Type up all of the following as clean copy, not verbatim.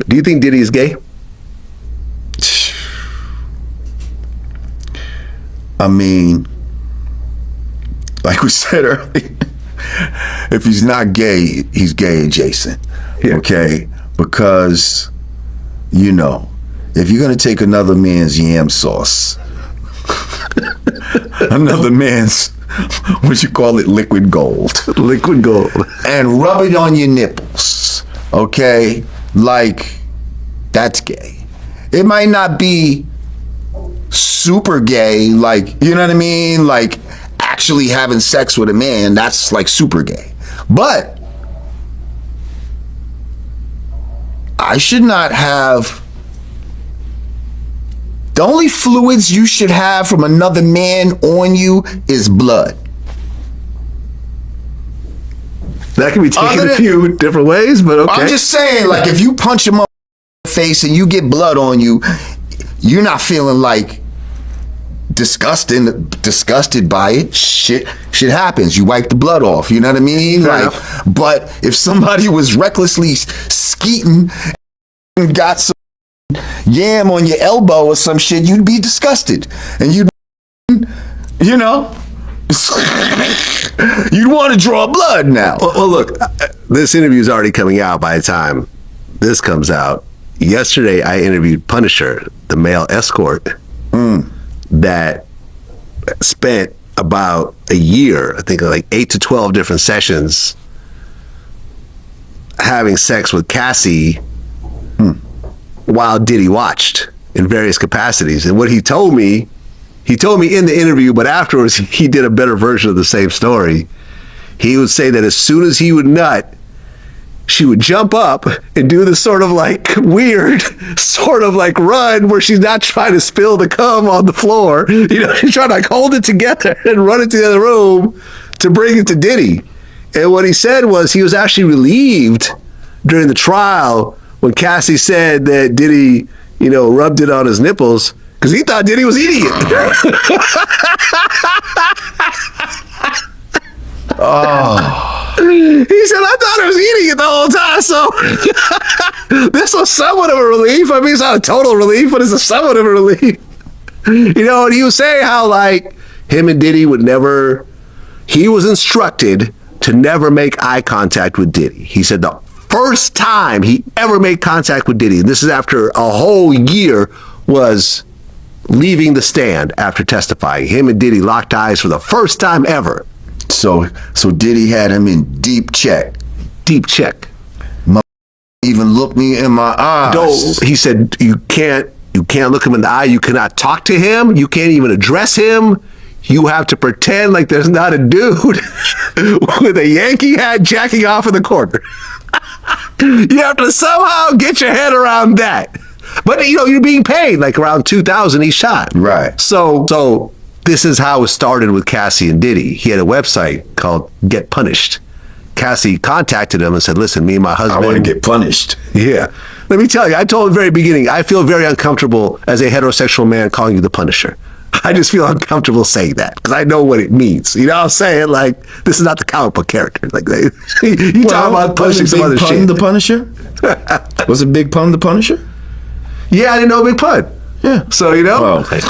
Do you think Diddy is gay? I mean, like we said earlier, if he's not gay, he's gay adjacent. Yeah. Okay? Because, you know, if you're going to take another man's yam sauce, another man's, what you call it, liquid gold. Liquid gold. And rub it on your nipples, okay? Like, that's gay. It might not be super gay, like, you know what I mean? Like, actually having sex with a man, that's like super gay. But I should not have. The only fluids you should have from another man on you is blood. That can be taken a few different ways, but okay. I'm just saying, like, if you punch him in the face and you get blood on you, you're not feeling like disgusted by it. Shit happens. You wipe the blood off. You know what I mean? Fair like, enough. But if somebody was recklessly skeeting and got some yam on your elbow or some shit, you'd be disgusted, and you'd want to draw blood now. Well, look, this interview is already coming out by the time this comes out. Yesterday, I interviewed Punisher, the male escort that spent about a year, I think like 8 to 12 different sessions having sex with Cassie while Diddy watched in various capacities. And what he told me in the interview, but afterwards he did a better version of the same story. He would say that as soon as he would nut, she would jump up and do this sort of like weird sort of like run where she's not trying to spill the cum on the floor. You know, she's trying to like hold it together and run it to the other room to bring it to Diddy. And what he said was he was actually relieved during the trial when Cassie said that Diddy, you know, rubbed it on his nipples because he thought Diddy was eating it. Oh. He said, I thought I was eating it the whole time, so this was somewhat of a relief. I mean, it's not a total relief, but it's a somewhat of a relief. You know, and he was saying how, like, him and Diddy would never, he was instructed to never make eye contact with Diddy. He said the first time he ever made contact with Diddy, and this is after a whole year, was leaving the stand after testifying. Him and Diddy locked eyes for the first time ever. So Diddy had him in deep check. Deep check. Even look me in my eyes. He said you can't look him in the eye. You cannot talk to him. You can't even address him. You have to pretend like there's not a dude with a Yankee hat jacking off in the corner. You have to somehow get your head around that. But you know, you're being paid like around $2,000 each shot. Right. So this is how it started with Cassie and Diddy. He had a website called Get Punished. Cassie contacted him and said, listen, me and my husband... I want to get punished. Yeah. Let me tell you, I told him at the very beginning, I feel very uncomfortable as a heterosexual man calling you the Punisher. I just feel uncomfortable saying that because I know what it means. You know what I'm saying? Like, this is not the comic book character. Like, you talking about punishing some other shit. The Punisher? Was it Big Pun the Punisher? Yeah, I didn't know Big Pun. Yeah. So, you know? Oh, okay.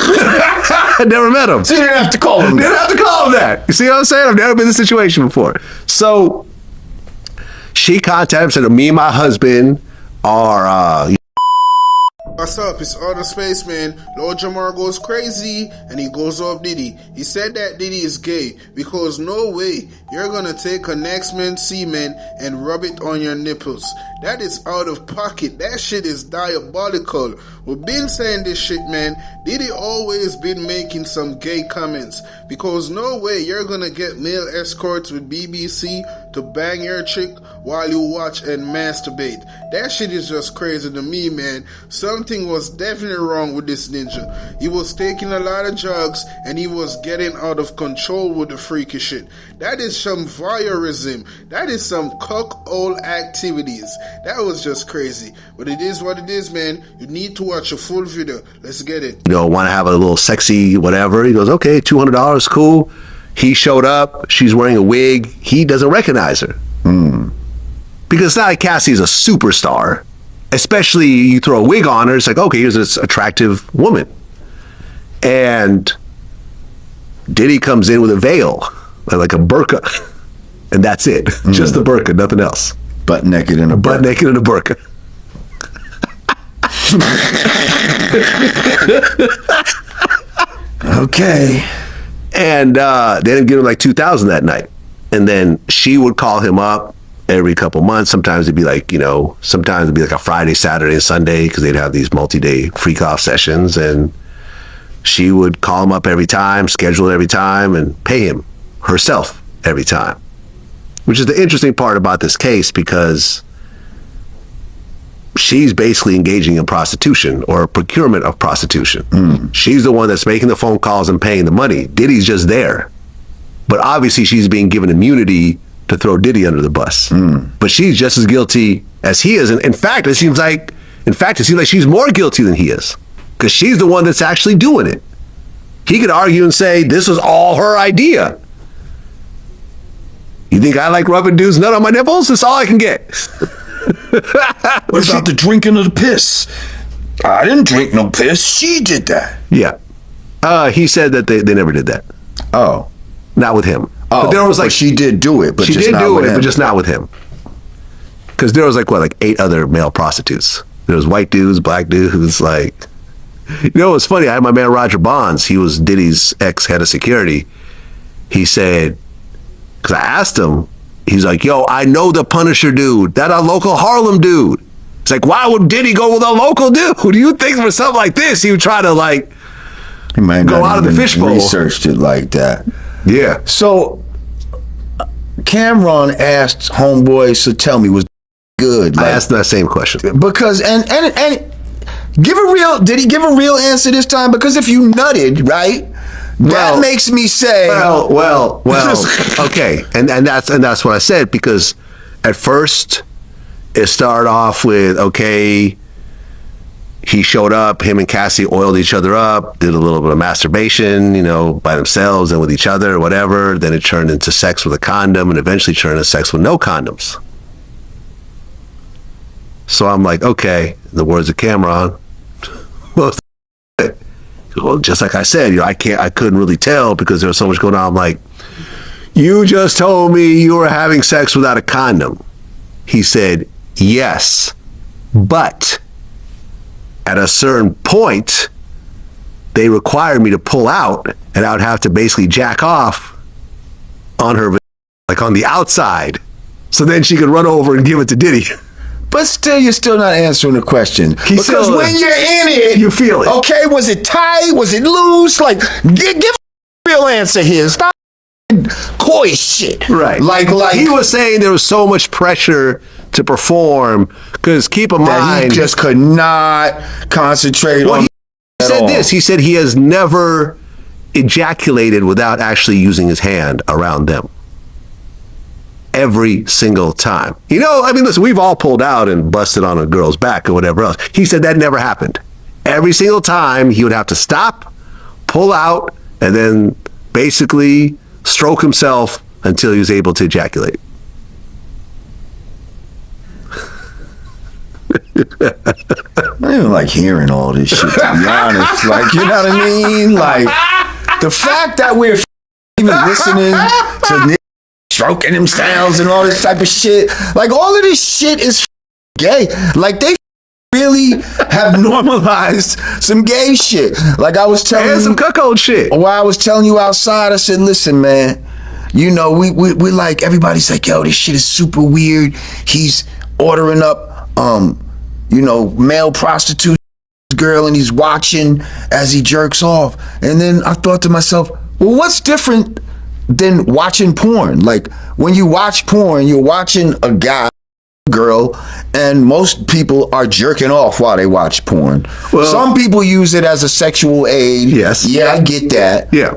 I never met him. So you didn't have to call him that. Didn't have to call him that. You see what I'm saying? I've never been in this situation before. So she contacted him and said, me and my husband are... What's up? It's Other Spaceman. Lord Jamar goes crazy and he goes off Diddy. He said that Diddy is gay because no way you're gonna take a next man's semen and rub it on your nipples. That is out of pocket. That shit is diabolical. We've been saying this shit, man. Diddy always been making some gay comments because no way you're gonna get male escorts with BBC to bang your chick while you watch and masturbate. That shit is just crazy to me, man. Something was definitely wrong with this ninja. He was taking a lot of drugs and he was getting out of control with the freaky shit. That is some voyeurism. That is some cuckold activities. That was just crazy. But it is what it is, man. You need to watch a full video. Let's get it. You know, want to have a little sexy whatever. He goes, okay, $200, cool. He showed up. She's wearing a wig. He doesn't recognize her. Because it's not like Cassie's a superstar. especially you throw a wig on her, it's like, okay, here's this attractive woman. And Diddy comes in with a veil, like a burqa, and that's it. Just the burqa, nothing else. Butt naked in a burqa. Butt naked in a burqa. Okay. And they didn't give him like $2,000 that night. And then she would call him up every couple months. Sometimes it'd be like, sometimes it'd be like a Friday, Saturday, and Sunday, because they'd have these multi-day freak off sessions. And she would call him up every time, schedule it every time, and pay him herself every time. Which is the interesting part about this case, because she's basically engaging in prostitution or procurement of prostitution. She's the one that's making the phone calls and paying the money. Diddy's just there. But obviously she's being given immunity to throw Diddy under the bus. But she's just as guilty as he is. And in fact, it seems like she's more guilty than he is, because she's the one that's actually doing it. He could argue and say, this was all her idea. You think I like rubbing dudes' nut on my nipples? That's all I can get. What about the drinking of the piss? I didn't drink no piss. She did that. Yeah. He said that they never did that. Oh. Not with him. Oh, but there was like, but she did do it, but she just did not do with it, him. but just not with him. Because there was like 8 other male prostitutes. There was white dudes, black dudes, like... It's funny. I had my man Roger Bonds. He was Diddy's ex-head of security. He said, because I asked him, he's like, yo, I know the Punisher dude, that a local Harlem dude. It's like, why would Diddy go with a local dude? Who do you think for something like this, he would try to he might go not out of the even fishbowl? Researched it like that. Yeah. So Cameron asked homeboy, so tell me, was good? I asked that same question. Because and did he give a real answer this time? Because if you nutted, right? That makes me say, well, okay, and that's what I said, because at first it started off with, okay, he showed up, him and Cassie oiled each other up, did a little bit of masturbation, by themselves and with each other or whatever. Then it turned into sex with a condom, and eventually turned into sex with no condoms. So I'm like, okay, in the words of Cameron, well, just like I said, I couldn't really tell because there was so much going on. I'm like, you just told me you were having sex without a condom. He said, yes, but at a certain point, they required me to pull out, and I would have to basically jack off on her, like on the outside, so then she could run over and give it to Diddy. But still, you're still not answering the question. Because when you're in it, you feel it. Okay, was it tight? Was it loose? Like, give a real answer here. Stop coy shit. Right. Like he was saying there was so much pressure to perform, because keep in mind, he just could not concentrate on he said this. He said he has never ejaculated without actually using his hand around them. Every single time. Listen, we've all pulled out and busted on a girl's back or whatever else. He said that never happened. Every single time he would have to stop, pull out, and then basically stroke himself until he was able to ejaculate. I don't even like hearing all this shit, to be honest. Like, you know what I mean? Like, the fact that we're even listening to stroking themselves and all this type of shit. Like, all of this shit is gay. Like, they really have normalized some gay shit. Like I was telling you. Some cuckold shit. While I was telling you outside, I said, listen, man, we like, everybody's like, yo, this shit is super weird. He's ordering up, male prostitute girl, and he's watching as he jerks off. And then I thought to myself, well, what's different than watching porn? Like, when you watch porn, you're watching a guy, girl, and most people are jerking off while they watch porn. Well, some people use it as a sexual aid. Yes. Yeah, I get that. Yeah.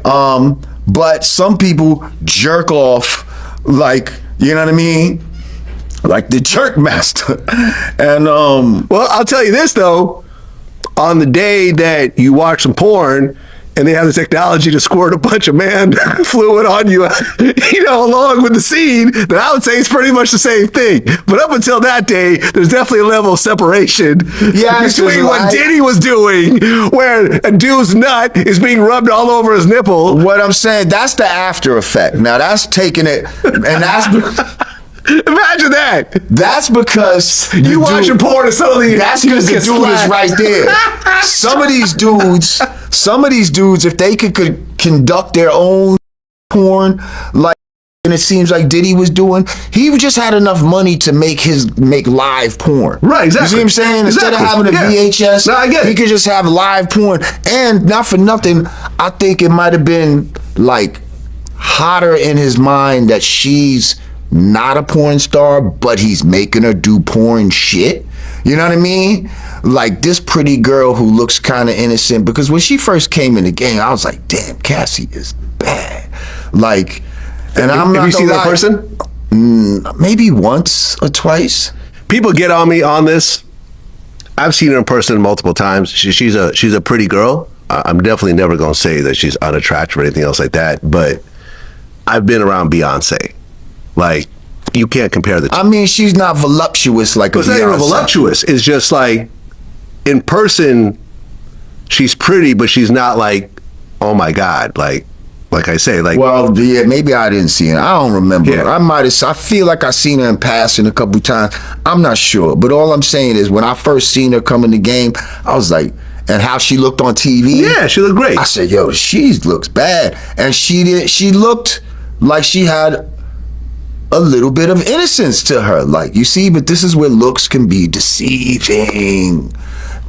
But some people jerk off, like, you know what I mean? Like the jerk master. And well, I'll tell you this though. On the day that you watch some porn and they have the technology to squirt a bunch of man fluid on you, along with the scene, then I would say it's pretty much the same thing. But up until that day, there's definitely a level of separation between what Diddy was doing, where a dude's nut is being rubbed all over his nipple. What I'm saying, that's the after effect. Now that's taking it, and that's imagine that. That's because you watching porn and suddenly that's because the dude is right there. Some of these dudes, if they could conduct their own porn, like, and it seems like Diddy was doing, he just had enough money to make live porn. Right, exactly. You see what I'm saying? Instead of having a VHS, no, I get it. He could just have live porn. And not for nothing, I think it might have been like hotter in his mind that she's not a porn star, but he's making her do porn shit. You know what I mean? Like this pretty girl who looks kind of innocent, because when she first came in the game, I was like, damn, Cassie is bad. Like, and I'm not. Have you seen that person? Maybe once or twice. People get on me on this. I've seen her in person multiple times. She's a pretty girl. I'm definitely never going to say that she's unattractive or anything else like that. But I've been around Beyonce. Like, you can't compare the two. I mean, she's not voluptuous like a Beyonce. It's not even voluptuous. It's just like, in person, she's pretty, but she's not like, oh my God, like I say, like. Well, yeah, maybe I didn't see her. I don't remember. Yeah. I feel like I seen her in passing a couple times. I'm not sure, but all I'm saying is when I first seen her come in the game, I was like, and how she looked on TV. Yeah, she looked great. I said, yo, she looks bad, and she looked like she had a little bit of innocence to her. Like, you see, but this is where looks can be deceiving.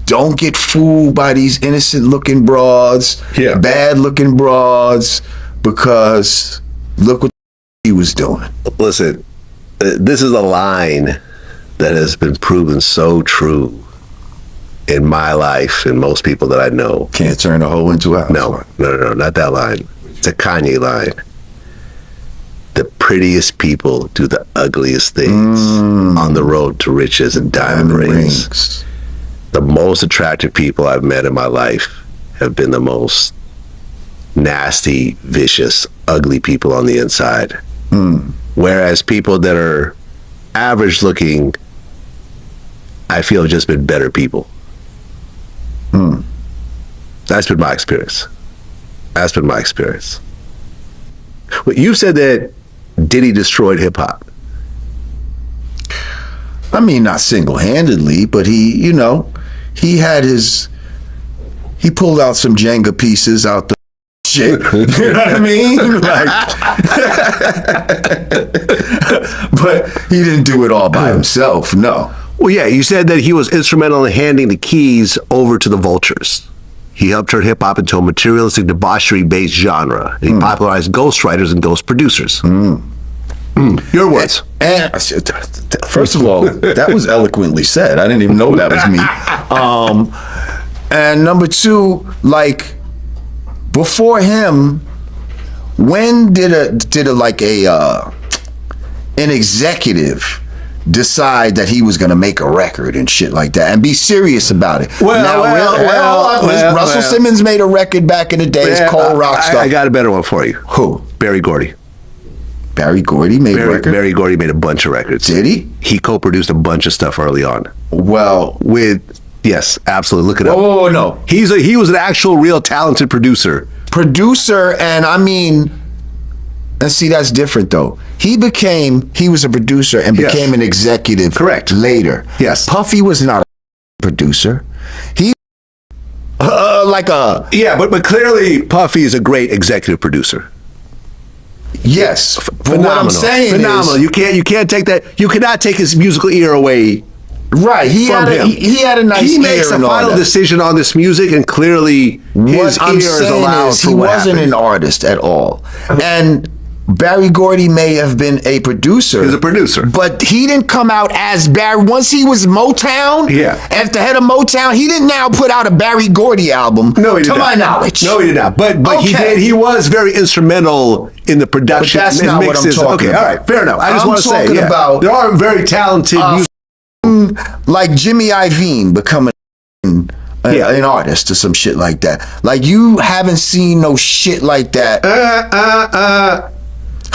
Don't get fooled by these innocent looking broads, bad looking broads, because look what he was doing. Listen, this is a line that has been proven so true in my life and most people that I know. Can't turn a hole into a house. No, not that line. It's a Kanye line. The prettiest people do the ugliest things on the road to riches and diamond rings. The most attractive people I've met in my life have been the most nasty, vicious, ugly people on the inside. Whereas people that are average looking, I feel have just been better people. That's been my experience. Well, you said that Diddy destroyed hip hop. I mean, not single-handedly, but he pulled out some Jenga pieces out the shit. You know what I mean? Like, but he didn't do it all by himself, no. Well, yeah, you said that he was instrumental in handing the keys over to the vultures. He helped turn hip-hop into a materialistic, debauchery-based genre. He popularized ghostwriters and ghost producers. Your words. And first of all, that was eloquently said. I didn't even know that was me. And number two, like, before him, when did an executive decide that he was going to make a record and shit like that and be serious about it? Russell Simmons made a record back in the day. It's called Rockstar. I got a better one for you. Who? Barry Gordy. Barry Gordy made a record? Barry Gordy made a bunch of records. Did he? He co-produced a bunch of stuff early on. Well, yes, absolutely. Look it up. Oh, no. He was an actual real talented producer. And I mean, and see, that's different though. He was a producer and became an executive. Correct. Later. Yes. Puffy was not a producer. He but clearly Puffy is a great executive producer. Yes. Phenomenal. But what I'm saying phenomenal. is, you can't take that. You cannot take his musical ear away. Right. He had a nice ear. He makes a final decision on this music, and clearly his ear is allowed for he what wasn't happened. an artist at all. And Barry Gordy may have been a producer. He's a producer. But he didn't come out as Barry. Once he was Motown, at the head of Motown, he didn't now put out a Barry Gordy album, no, he did to not. my knowledge. No, he did not. But he did. He was very instrumental in the production. But that's and not what I'm mixes. talking Okay, about. all right, fair enough. I just want to say, about there are very talented like Jimmy Iovine becoming an artist or some shit like that. Like, you haven't seen no shit like that.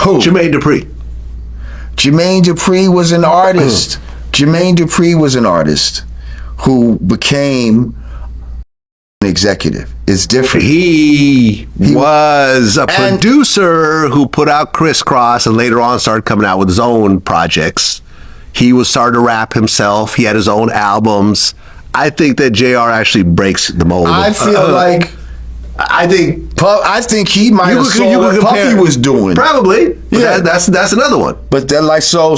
Who? Jermaine Dupri. Jermaine Dupri was an artist. Jermaine Dupri was an artist who became an executive. It's different. He was a producer who put out Crisscross and later on started coming out with his own projects. He was starting to rap himself. He had his own albums. I think that JR actually breaks the mold. I feel like I think he might have saw what Puffy was doing. Probably. Yeah, that's another one. But then, like, so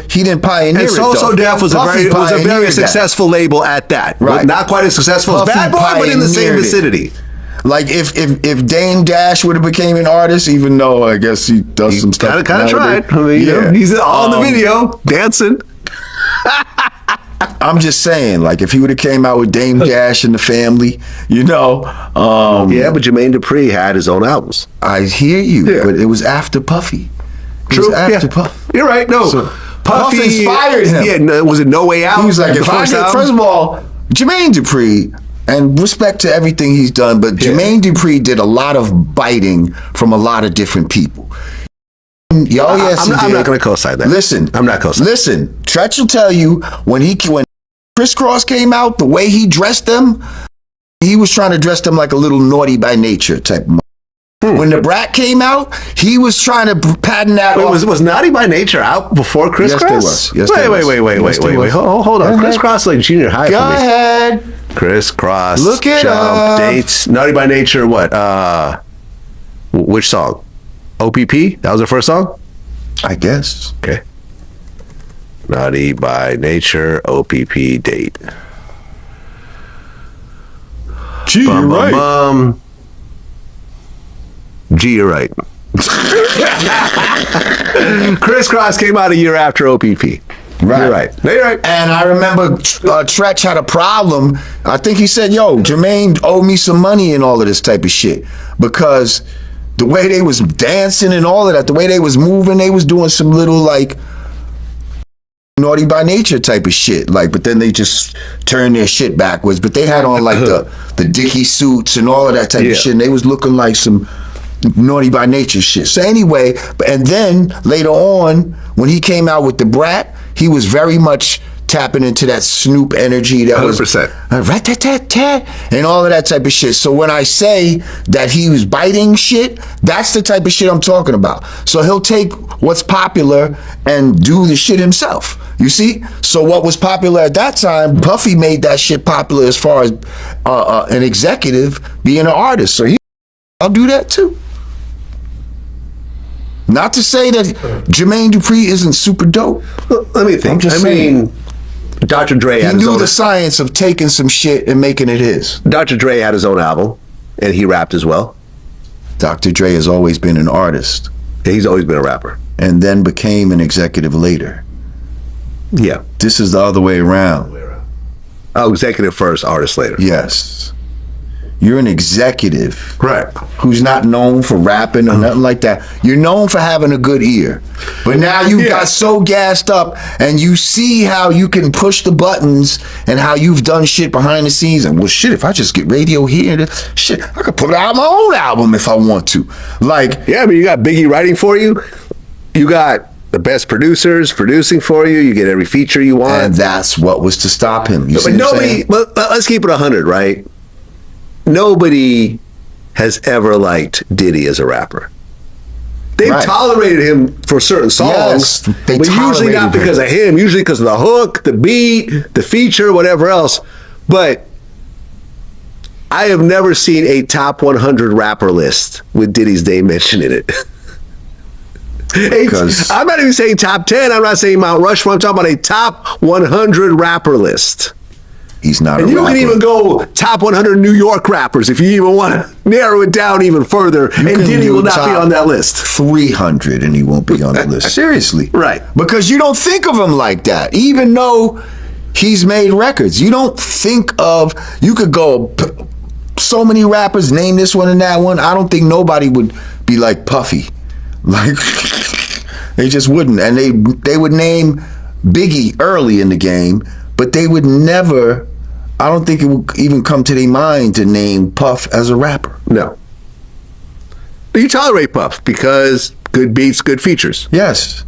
he didn't pioneer and it. So Def was Puffy a very successful label at that. Right. Not quite as successful Puffy as Bad Boy, but in the same pioneered it. vicinity. Like, if Dame Dash would have became an artist, even though I guess he does some stuff. Kind of tried. I mean, yeah. He's on the video dancing. I'm just saying, like, if he would have came out with Dame Dash and the Family, Yeah, but Jermaine Dupri had his own albums. I hear you, but it was after Puffy. True. After Puffy. You're right. No, So, Puffy inspired him. Yeah, was it No Way Out? He was like, The if I first get, album? first of all, Jermaine Dupri, and respect to everything he's done, but Jermaine Dupri did a lot of biting from a lot of different people. I'm not going to co-sign that. Listen, I'm not co-signing. Listen, Tretch will tell you when Crisscross came out, the way he dressed them, he was trying to dress them like a little Naughty by Nature type of. When the Brat came out, he was trying to pattern that off. Was Naughty by Nature out before Crisscross? Yes, they was. Wait. Hold on. Crisscross like junior high Go for me. ahead. Crisscross. Look it up. Dates. Naughty by Nature. What? Which song? OPP. That was the first song. I guess. Okay. Naughty by Nature. OPP. Date. Gee, you're right. Gee, you're right. Crisscross came out a year after OPP. Right. You're right. You're right. And I remember Tretch had a problem. I think he said, yo, Jermaine owed me some money and all of this type of shit. Because the way they was dancing and all of that, the way they was moving, they was doing some little, like, Naughty by Nature type of shit. Like, but then they just turned their shit backwards. But they had on, like, the Dickie suits and all of that type of shit. And they was looking like some Naughty by Nature shit. So anyway, and then later on, when he came out with the Brat, he was very much tapping into that Snoop energy that 100%. was rat-tat-tat-tat, and all of that type of shit. So when I say that he was biting shit, that's the type of shit I'm talking about. So he'll take what's popular and do the shit himself. You see? So what was popular at that time, Puffy made that shit popular as far as an executive being an artist. So I'll do that too. Not to say that Jermaine Dupri isn't super dope. Let me think. I'm just saying. Dr. Dre He had his knew own. the science of taking some shit and making it his. Dr. Dre had his own album, and he rapped as well. Dr. Dre has always been an artist He's always been a rapper. and then became an executive later. Yeah. This is the other way around. Oh, executive first, artist later. Yes. You're an executive Right. who's not known for rapping or nothing like that. You're known for having a good ear. But now you got so gassed up and you see how you can push the buttons and how you've done shit behind the scenes. And well, shit, if I just get radio here, shit, I could put out my own album if I want to. Like, Yeah, but you got Biggie writing for you. You got the best producers producing for you. You get every feature you want. and that's what was to stop him. You see But what I'm nobody, saying? but let's keep it 100, right? Nobody has ever liked Diddy as a rapper. They've Right. tolerated him for certain songs, Yes, they but usually tolerated not because him. of him, usually because of the hook, the beat, the feature, whatever else. But I have never seen a top 100 rapper list with Diddy's name mentioned in it. Because- I'm not even saying top 10. I'm not saying Mount Rushmore. I'm talking about a top 100 rapper list. He's not And a you rapper. can even go top 100 New York rappers if you even want to narrow it down even further. You And can Diddy do will not be top on that list. 300 and he won't be on the list. Seriously. Right. Because you don't think of him like that. Even though he's made records. You don't think of, you could go, so many rappers, name this one and that one. I don't think nobody would be like Puffy. Like, they just wouldn't. And they would name Biggie early in the game, but they would never I don't think it would even come to their mind to name Puff as a rapper. No. But you tolerate Puff because good beats, good features. Yes.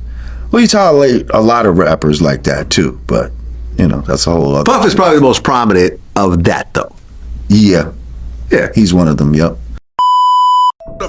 Well, you tolerate a lot of rappers like that too, but you know, that's a whole other. Puff is probably the most prominent of that, though. Yeah. Yeah. He's one of them, yep.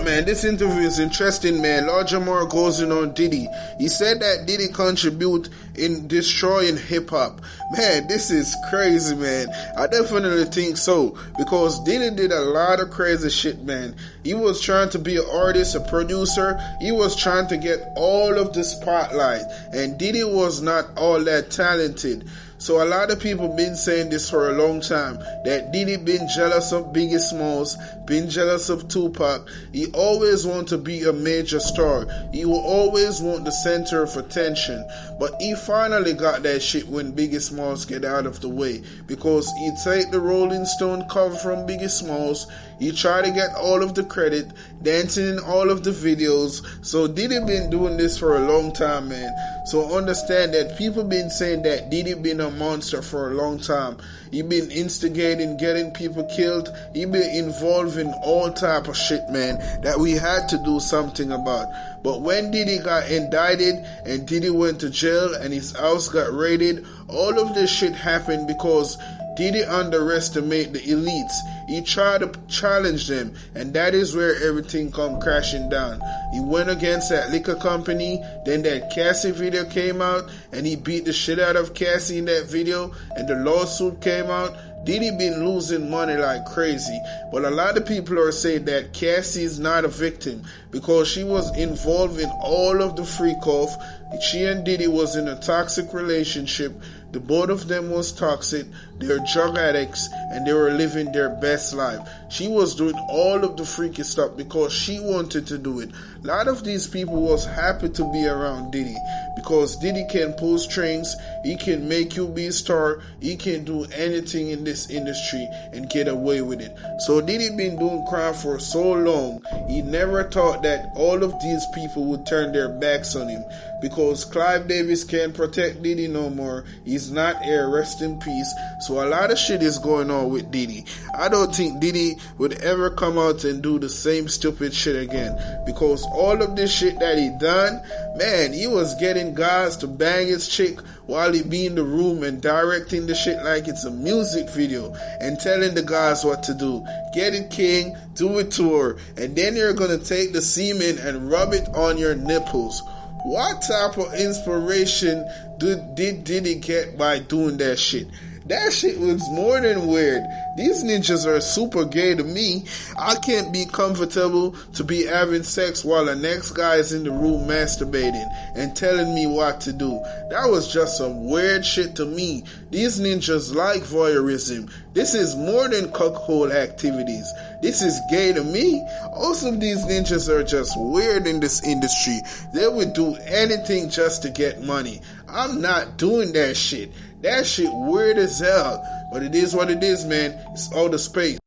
Man, this interview is interesting, man. Lord Jamar goes in on Diddy. He said that Diddy contribute in destroying hip-hop. Man, this is crazy, man. I definitely think so, because Diddy did a lot of crazy shit, man. He was trying to be an artist, a producer. He was trying to get all of the spotlight, and Diddy was not all that talented. So a lot of people been saying this for a long time, that Diddy been jealous of Biggie Smalls, been jealous of Tupac. He always want to be a major star. He will always want the center of attention. But he finally got that shit when Biggie Smalls get out of the way, because he take the Rolling Stone cover from Biggie Smalls. He try to get all of the credit, dancing in all of the videos. So Diddy been doing this for a long time, man. So understand that people been saying that Diddy been a monster for a long time. He been instigating, getting people killed. He been involved in all type of shit, man, that we had to do something about. But when Diddy got indicted and Diddy went to jail and his house got raided, all of this shit happened because Diddy underestimate the elites. He tried to challenge them, and that is where everything come crashing down. He went against that liquor company, then that Cassie video came out, and he beat the shit out of Cassie in that video, and the lawsuit came out. Diddy been losing money like crazy, but a lot of people are saying that Cassie is not a victim because she was involved in all of the freak off. She and Diddy was in a toxic relationship. The both of them was toxic. They're drug addicts and they were living their best life. She was doing all of the freaky stuff because she wanted to do it. A lot of these people was happy to be around Diddy because Diddy can pull strings. He can make you be a star. He can do anything in this industry and get away with it. So Diddy been doing crime for so long. He never thought that all of these people would turn their backs on him, because Clive Davis can't protect Diddy no more. He's not here, rest in peace. So a lot of shit is going on with Diddy. I don't think Diddy would ever come out and do the same stupid shit again, because all of this shit that he done, man, he was getting guys to bang his chick while he be in the room and directing the shit like it's a music video and telling the guys what to do. Get it, king, do it to her, and then you're gonna take the semen and rub it on your nipples. What type of inspiration did Diddy get by doing that shit? That shit was more than weird. These ninjas are super gay to me. I can't be comfortable to be having sex while the next guy is in the room masturbating and telling me what to do. That was just some weird shit to me. These ninjas like voyeurism. This is more than cuckold activities. This is gay to me. Also, these ninjas are just weird in this industry. They would do anything just to get money. I'm not doing that shit. That shit weird as hell. But it is what it is, man. It's all the space.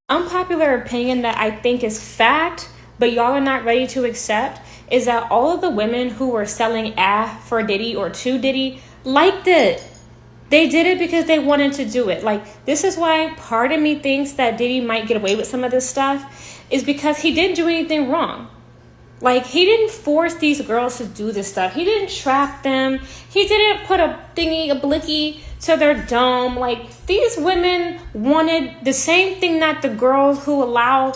Unpopular opinion that I think is fact, but y'all are not ready to accept, is that all of the women who were selling for Diddy or to Diddy liked it. They did it because they wanted to do it. Like, this is why part of me thinks that Diddy might get away with some of this stuff, is because he didn't do anything wrong. Like, he didn't force these girls to do this stuff. He didn't trap them. He didn't put a blicky to their dome. Like, these women wanted the same thing that the girls who allow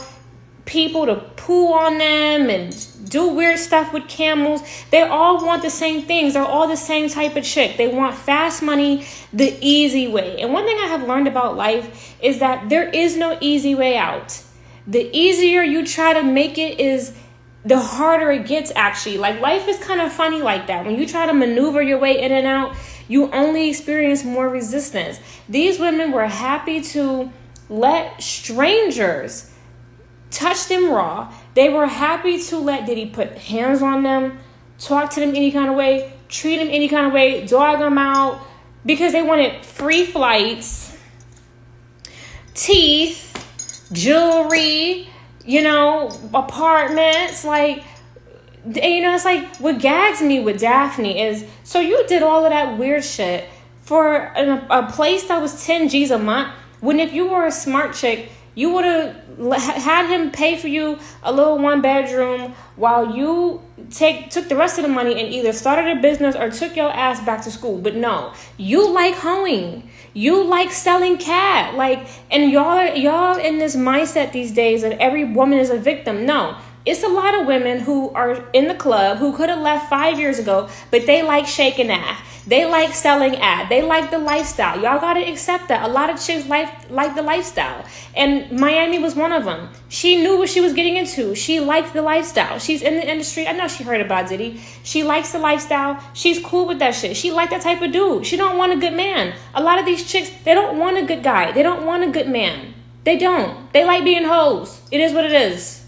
people to poo on them and do weird stuff with camels, they all want the same things. They're all the same type of chick. They want fast money the easy way. And one thing I have learned about life is that there is no easy way out. The easier you try to make it is the harder it gets, actually. Like, life is kind of funny like that. When you try to maneuver your way in and out, you only experience more resistance. These women were happy to let strangers touch them raw. They were happy to let Diddy put hands on them, talk to them any kind of way, treat them any kind of way, dog them out, because they wanted free flights, teeth, jewelry, apartments. Like, it's like what gags me with Daphne is, so you did all of that weird shit for a place that was 10 G's a month, when if you were a smart chick, you would have had him pay for you a little 1-bedroom while you took the rest of the money and either started a business or took your ass back to school. But no, you like hoeing. You like selling cat. Like, and y'all in this mindset these days that every woman is a victim. No. It's a lot of women who are in the club who could have left 5 years ago, but they like shaking ass. They like selling ass. They like the lifestyle. Y'all gotta accept that. A lot of chicks like the lifestyle. And Miami was one of them. She knew what she was getting into. She liked the lifestyle. She's in the industry. I know she heard about Diddy. She likes the lifestyle. She's cool with that shit. She like that type of dude. She don't want a good man. A lot of these chicks, they don't want a good guy. They don't want a good man. They don't. They like being hoes. It is what it is.